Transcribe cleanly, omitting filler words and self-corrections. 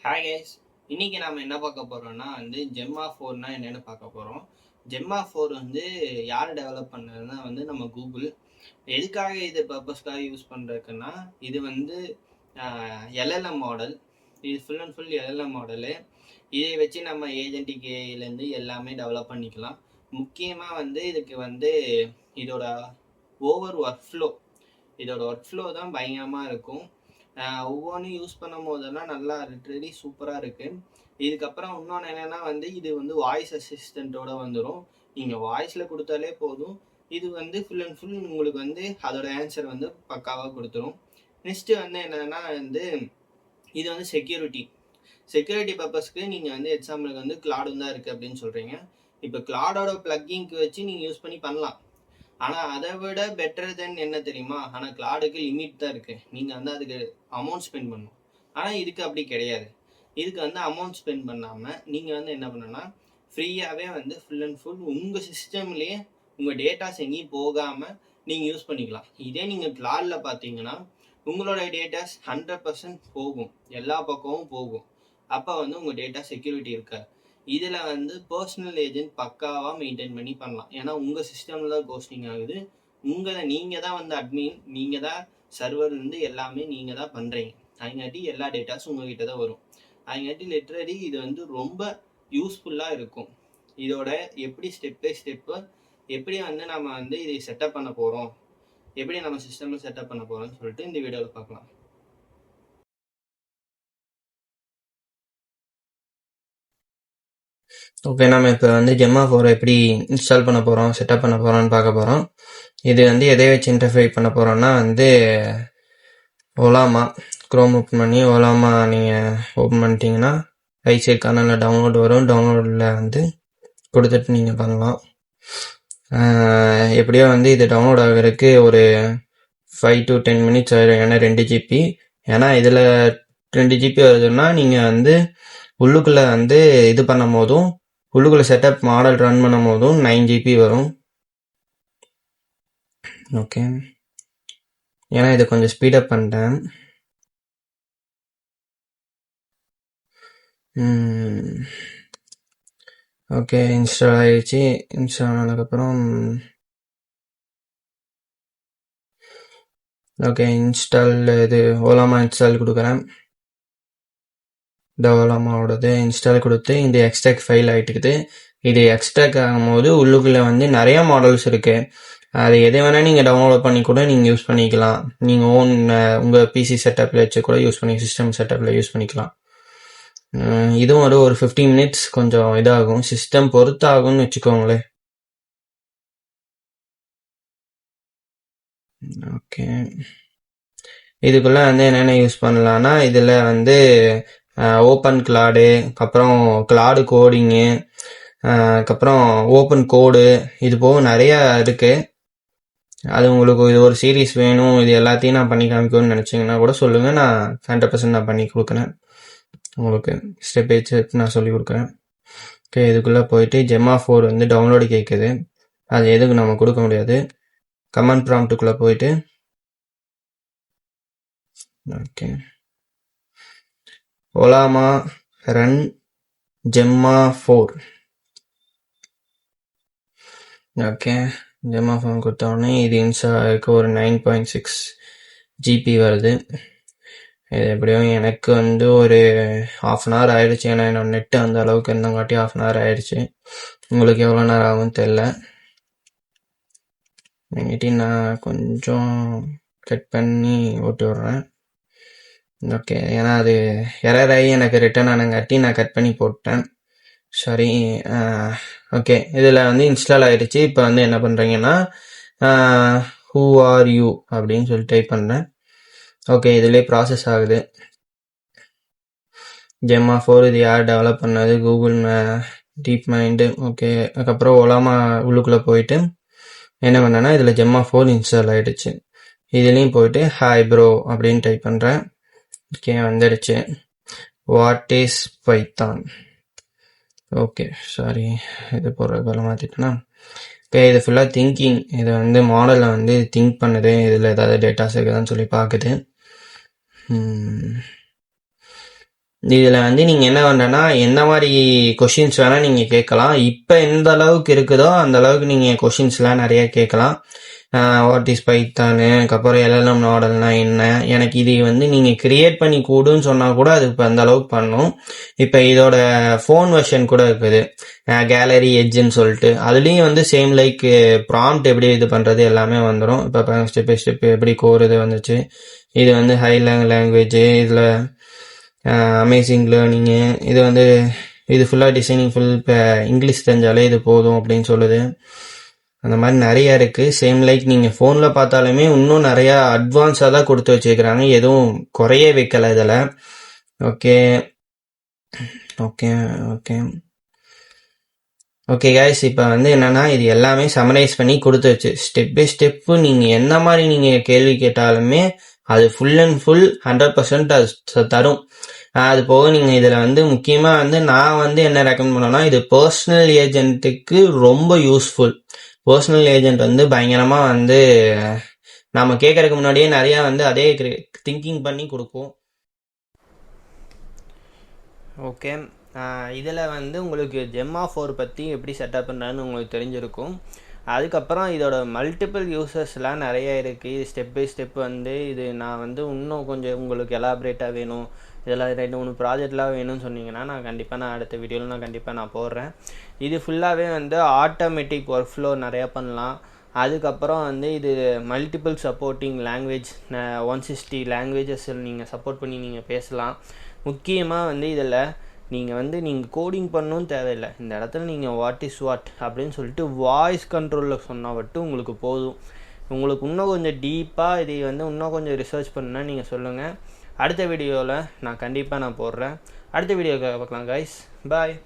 Hi guys, இன்னைக்கு நாம என்ன பார்க்க போறோம்னா ஜெம்மா 4னா என்னன்னு பார்க்க போறோம். ஜெம்மா 4 யார் டெவலப் பண்ணதுன்னா நம்ம கூகுள். எதுக்காக இது பர்பஸ்க்காக யூஸ் பண்றதுக்குன்னா இது எல்எல்எம் மாடல். இது full and full LLM model. இதை வச்சு நம்ம ஏஜென்டிக் ஏஐலேருந்து எல்லாமே டெவலப் பண்ணிக்கலாம். முக்கியமாக இதுக்கு இதோட ஒர்க் ஃப்ளோ தான் பயங்கரமாக இருக்கும். ஒவ்வொன்றும் யூஸ் பண்ணும் போதெல்லாம் நல்லா லிட்ரலி சூப்பராக இருக்குது. இதுக்கப்புறம் இன்னொன்று என்னென்னா இது வாய்ஸ் அசிஸ்டண்ட்டோட வந்துடும். நீங்கள் வாய்ஸில் கொடுத்தாலே போதும். இது ஃபுல் அண்ட் ஃபுல் உங்களுக்கு அதோட ஆன்சர் பக்காவாக கொடுத்துரும். நெக்ஸ்ட்டு என்னென்னா இது செக்யூரிட்டி பர்பஸ்க்கு நீங்கள் எக்ஸாம்பிளுக்கு கிளாடும் தான் இருக்குது அப்படின்னு சொல்கிறீங்க. இப்போ கிளாடோட ப்ளக்கிங்க்கு வச்சு நீங்கள் யூஸ் பண்ணலாம். ஆனால் அதை விட பெட்டர் தென் என்ன தெரியுமா? ஆனால் கிளாடுக்கு லிமிட் தான் இருக்குது. நீங்கள் அதுக்கு அமௌண்ட் ஸ்பெண்ட் பண்ணணும். ஆனால் இதுக்கு அப்படி கிடையாது. இதுக்கு அமௌண்ட் ஸ்பெண்ட் பண்ணாமல் நீங்கள் என்ன பண்ணணும்னா ஃப்ரீயாகவே ஃபுல் அண்ட் ஃபுல் உங்கள் சிஸ்டம்லேயே உங்கள் டேட்டாஸ் எங்கேயும் போகாமல் நீங்கள் யூஸ் பண்ணிக்கலாம். இதே நீங்கள் கிளாடில் பார்த்தீங்கன்னா உங்களோட டேட்டாஸ் 100% போகும், எல்லா பக்கமும் போகும். அப்போ உங்கள் டேட்டா செக்யூரிட்டி இருக்காது. இதில் பர்சனல் ஏஜென்ட் பக்காவாக மெயின்டைன் பண்ணி பண்ணலாம். ஏன்னா உங்கள் சிஸ்டமில் தான் கோஸ்டிங் ஆகுது. நீங்கள் தான் அட்மின், நீங்கள் தான் சர்வர்லேருந்து எல்லாமே நீங்கள் தான் பண்ணுறீங்க. அதுங்காட்டி எல்லா டேட்டாஸும் உங்கள்கிட்ட தான் வரும். அதுங்காட்டி லிட்ரலி இது ரொம்ப யூஸ்ஃபுல்லாக இருக்கும். இதோட எப்படி ஸ்டெப் பை ஸ்டெப்பு எப்படி நம்ம இதை செட்டப் பண்ண போகிறோம், எப்படி நம்ம சிஸ்டமில் செட்டப் பண்ண போகிறோம்னு சொல்லிட்டு இந்த வீடியோவில் பார்க்கலாம். ஓகே, நம்ம இப்போ ஜெம்மா 4 எப்படி இன்ஸ்டால் பண்ண போகிறோம், செட்டப் பண்ண போகிறோம்னு பார்க்க போகிறோம். இது எதை வச்சு இன்டர்ஃபை பண்ண போகிறோம்னா ஓலாமா க்ரோம் ஓப்பன் பண்ணி ஓலாமா நீங்கள் ஓப்பன் பண்ணிட்டீங்கன்னா ரைட் சைட் கார்னரில் டவுன்லோட் வரும். டவுன்லோடில் கொடுத்துட்டு நீங்கள் பண்ணலாம். எப்படியோ இது டவுன்லோட் ஆகிறதுக்கு ஒரு 5 to 10 minutes ஆகிடும். ஏன்னா 2 GB. ஏன்னா இதில் 2 GB வருதுன்னா நீங்கள் உள்ளுக்குள்ளே இது பண்ணும் போதும் உள்ளுக்குள்ளே செட்டப் மாடல் ரன் பண்ணும் போதும் 9 GB வரும். ஓகே, ஏன்னா இதை கொஞ்சம் ஸ்பீடப் பண்ணிட்டேன். ஓகே, இன்ஸ்டால் ஆகிடுச்சு. இன்ஸ்டால் ஆனதுக்கப்புறம் ஓகே, இன்ஸ்டால் இது ஓலாமா இன்ஸ்டால் கொடுக்குறேன். இந்த ஓலாமாவோடது இன்ஸ்டால் கொடுத்து இந்த எக்ஸ்ட்ராக்ட் ஃபைல் ஆகிட்டுக்குது. இது எக்ஸ்ட்ராக்ட் ஆகும்போது உள்ளுக்குள்ளே நிறைய மாடல்ஸ் இருக்குது. அது எதை வேணால் நீங்கள் டவுன்லோட் பண்ணி கூட நீங்கள் யூஸ் பண்ணிக்கலாம். நீங்கள் உங்கள் பிசி செட்டப்பில் வச்சு கூட யூஸ் பண்ணி சிஸ்டம் செட்டப்பில் யூஸ் பண்ணிக்கலாம். இதுவும் ஒரு 15 minutes கொஞ்சம் இதாகும். சிஸ்டம் பொறுத்தாகும்னு வச்சுக்கோங்களேன். ஓகே, இதுக்குள்ளே என்னென்ன யூஸ் பண்ணலான்னா இதில் ஓப்பன் கிளாடு, அப்புறம் கிளாடு கோடிங்கு, அதுக்கப்புறம் ஓப்பன் கோடு, இது போக நிறையா இருக்குது. அது உங்களுக்கு இது ஒரு சீரீஸ் வேணும், இது எல்லாத்தையும் நான் பண்ணி காமிக்கணும்னு நினச்சிங்கன்னா கூட சொல்லுங்கள். நான் 100% நான் பண்ணி கொடுக்குறேன். உங்களுக்கு ஸ்டெப் பை ஸ்டெப் நான் சொல்லி கொடுக்குறேன். ஓகே, இதுக்குள்ளே போயிட்டு ஜெம்மா 4 டவுன்லோடு கேட்குது. அது எதுக்கு நம்ம கொடுக்க முடியாது. கமாண்ட் ப்ராம்ப்ட்டுக்குள்ளே போயிட்டு ஓகே ஓலாமா ரன் ஜெம்மா 4. ஓகே, ஜெம்மா 4 கொடுத்தோடனே இது இன்ஸ்டாலுக்கு ஒரு 9.6 GB வருது. இது எப்படியும் எனக்கு ஒரு 1/2 hour ஆயிடுச்சு. ஏன்னா என்னோட நெட்டு அந்த அளவுக்கு இருந்தங்காட்டி 1/2 hour ஆயிடுச்சு. உங்களுக்கு எவ்வளோ நேரம் ஆகும்னு தெரில. நான் கொஞ்சம் கட் பண்ணி ஓட்டி விட்றேன். ஓகே, ஏன்னா அது எரர் ஆகி எனக்கு ரிட்டர்ன் ஆனங்காட்டி நான் கட் பண்ணி போட்டேன். சரி, ஓகே, இதில் இன்ஸ்டால் ஆகிடுச்சு. இப்போ என்ன பண்ணுறீங்கன்னா ஹூ ஆர் யூ அப்படின்னு சொல்லி டைப் பண்ணுறேன். ஓகே, இதிலே ப்ராசஸ் ஆகுது. ஜெம்மா 4 இது யார் டெவலப் பண்ணது? Google deep mind. ஓகே, அதுக்கப்புறம் ஓலாமா உள்ளுக்குள்ளே போயிட்டு என்ன பண்ணேன்னா இதில் ஜெம்மா 4 இன்ஸ்டால் ஆகிடுச்சு. இதுலேயும் போயிட்டு ஹாய் ப்ரோ அப்படின்னு டைப் பண்ணுறேன். ஓகே, வந்துடுச்சு. What is Python? Okay, sorry, இது போடுறதுல மாற்றிட்டேன்னா. ஓகே, இது ஃபுல்லாக திங்கிங். இது மாடலை திங்க் பண்ணுது. இதில் ஏதாவது டேட்டாஸ் இருக்குதான்னு சொல்லி பார்க்குது. இதில் வந்து நீங்கள் என்ன பண்ணுறேன்னா என்ன மாதிரி கொஷின்ஸ் வேணால் நீங்கள் கேட்கலாம். இப்போ எந்த அளவுக்கு இருக்குதோ அந்த அளவுக்கு நீங்கள் கொஷின்ஸ்லாம் நிறைய கேட்கலாம். வாட் இஸ் பைத்தானு, அதுக்கப்புறம் எல்எல்எம் மாடல்னா என்ன, எனக்கு இது வந்து நீங்கள் கிரியேட் பண்ணி கூடுன்னு சொன்னால் கூட அது இப்போ அந்த அளவுக்கு பண்ணும். இப்போ இதோட ஃபோன் வெர்ஷன் கூட இருக்குது, கேலரி எட்ஜுன்னு சொல்லிட்டு. அதுலேயும் வந்து சேம் லைக் ப்ராம்ப்ட் எப்படி இது பண்ணுறது எல்லாமே வந்துடும். இப்போ ஸ்டெப் பை ஸ்டெப் எப்படி கோருது வந்துச்சு. இது வந்து ஹை லாங்குவேஜ், இதில் அமேசிங் லேர்னிங்கு, இது வந்து இது ஃபுல்லாக டிசைனிங் ஃபுல் இப்போ இங்கிலீஷ் தெரிஞ்சாலே இது போதும் அப்படின்னு சொல்லுது. அந்த மாதிரி நிறையா இருக்குது. சேம் லைக் நீங்கள் ஃபோனில் பார்த்தாலுமே இன்னும் நிறையா அட்வான்ஸாக தான் கொடுத்து வச்சுருக்கிறாங்க, எதுவும் குறைய வைக்கலை இதில். Okay okay okay okay guys, இப்போ வந்து என்னென்னா இது எல்லாமே சமரைஸ் பண்ணி கொடுத்து வச்சு ஸ்டெப் பை ஸ்டெப்பு நீங்கள் என்ன மாதிரி நீங்கள் கேள்வி கேட்டாலுமே அது ஃபுல் அண்ட் ஃபுல் 100% அது தரும். அது போக நீங்கள் இதில் வந்து முக்கியமாக வந்து நான் வந்து என்ன ரெக்கமெண்ட் பண்ணேன்னா, இது பர்சனல் ஏஜென்ட்டுக்கு ரொம்ப யூஸ்ஃபுல். பர்சனல் ஏஜென்ட் வந்து பயங்கரமாக வந்து நம்ம கேட்கறதுக்கு முன்னாடியே நிறையா வந்து அதே திங்கிங் பண்ணி கொடுக்கும். ஓகே, இதில் வந்து உங்களுக்கு ஜெம்மா 4 பற்றி எப்படி செட்டப் பண்ணுறான்னு உங்களுக்கு தெரிஞ்சிருக்கும். அதுக்கப்புறம் இதோட மல்டிபிள் யூசர்ஸ்லாம் நிறைய இருக்குது. ஸ்டெப் பை ஸ்டெப் வந்து இது நான் வந்து இன்னும் கொஞ்சம் உங்களுக்கு எலாபரேட்டாக வேணும், இதெல்லாம் 2-3 ப்ராஜெக்ட்லாம் வேணும்னு சொன்னீங்கன்னா நான் அடுத்த வீடியோவில் நான் போடுறேன். இது ஃபுல்லாகவே வந்து ஆட்டோமேட்டிக் ஒர்க் ஃப்ளோ நிறையா பண்ணலாம். அதுக்கப்புறம் வந்து இது மல்டிபிள் சப்போர்ட்டிங் லாங்குவேஜ் 160 லாங்குவேஜஸ் நீங்கள் சப்போர்ட் பண்ணி நீங்கள் பேசலாம். முக்கியமாக வந்து இதில் நீங்கள் கோடிங் பண்ணணும் தேவையில்லை. இந்த இடத்துல நீங்கள் வாட் இஸ் வாட் அப்படின்னு சொல்லிட்டு வாய்ஸ் கண்ட்ரோலில் சொன்னால் மட்டும் உங்களுக்கு போதும். உங்களுக்கு இன்னும் கொஞ்சம் டீப்பாக இதை வந்து இன்னும் கொஞ்சம் ரிசர்ச் பண்ணால் நீங்கள் சொல்லுங்கள். அடுத்த வீடியோவில் நான் கண்டிப்பாக போடுறேன். அடுத்த வீடியோவை பார்க்கலாம் கைஸ், பாய்.